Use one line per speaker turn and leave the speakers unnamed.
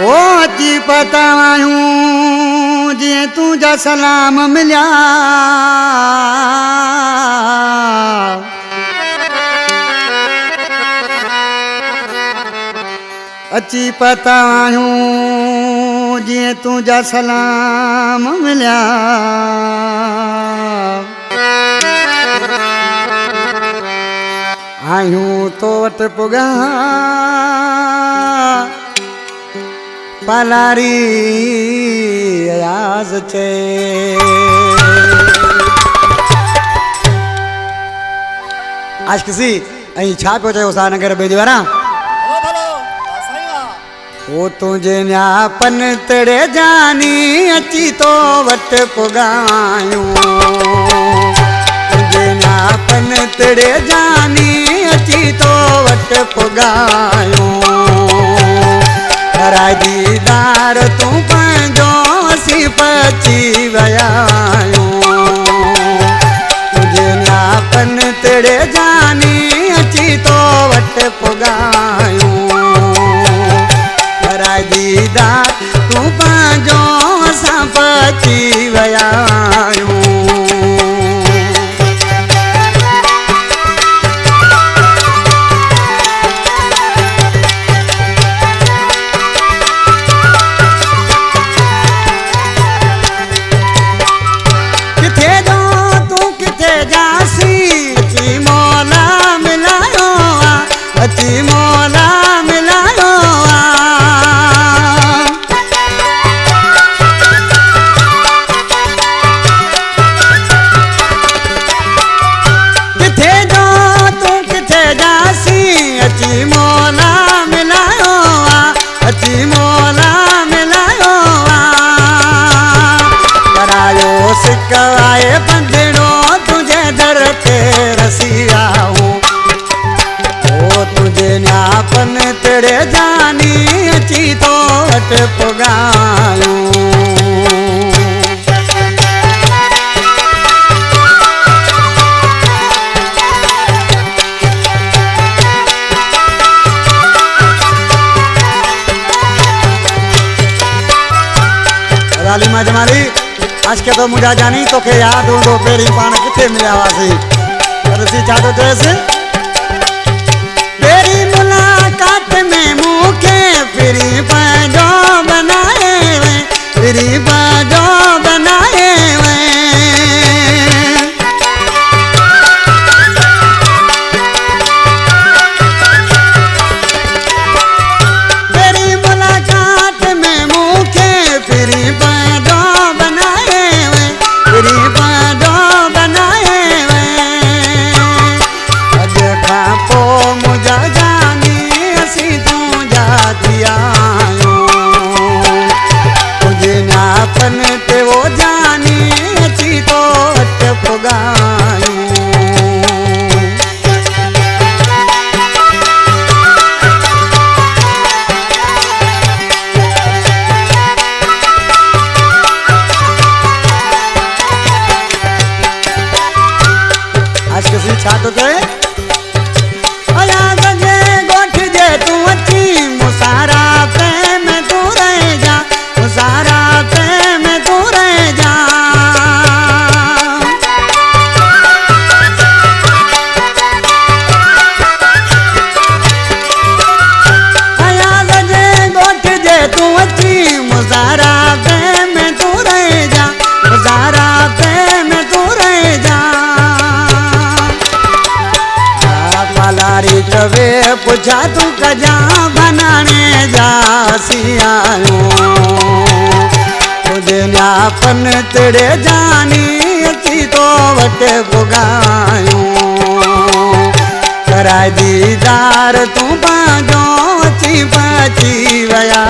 अची पतायूं जी तुझा सलाम मिलिया अची पतायूं जी तुझा सलाम मिलिया आयूं तो वट पुगा पालारी अयाज चे आज किसी अहीं छा पियो चयो सानगर बेदीवारा ओ तुझे न्यापन तेरे जानी अची तो वट पुगायूं तुझे न्यापन तेरे जानी अची तो वट पुगायूं कराए दीदार तू पंहिंजो असीं पची वयायूं तुझे न्यापन तेरे जानी अची तो वट पुगायूं कराए दीदार तू पंहिंजो असां पची वयायूं अची मौला मिलायो किथे जो तू किथे जासी अची मौला मिलायो अची मौला मिलायो करायो सिकवाए बंदड़ो तुझे दर ते रसी आऊं तुझे न्यापन तेरे जानी अची तो वट पुगायूं राली मां जमाली आज के तो मुझा जानी तो के याद हूंदो पहिरीं पाण किथे मिलिया हुआसीं रसी छा थो चएसि मुलाकात में मुखे फिरी पंहिंजो बनाए वे फिरी पंहिंजो बनाए वे तेरी मुलाकात में मुखे फिरी पंहिंजो बनाए वे फिरी पंहिंजो बनाए वे अॼु खां पोइ मुंहिंजा तुझे न्यापन ते वो जानी अची तो वट पुगायूं आज किसी छा तो चए मुसारा पे मैं तू रह जा मुसारा पे मैं तू रह जा अयाद जे गोठ जे तू अची मुसारा पे मैं तू रह जा मुसारा पे मैं तू रह जा पालारी चवे पुछा तू कजा बनाने जासी आयूं तुझे न्यापन तेरे जानी अची तो वट पुगायूं कराए दीदार तू पंहिंजो अची पची वया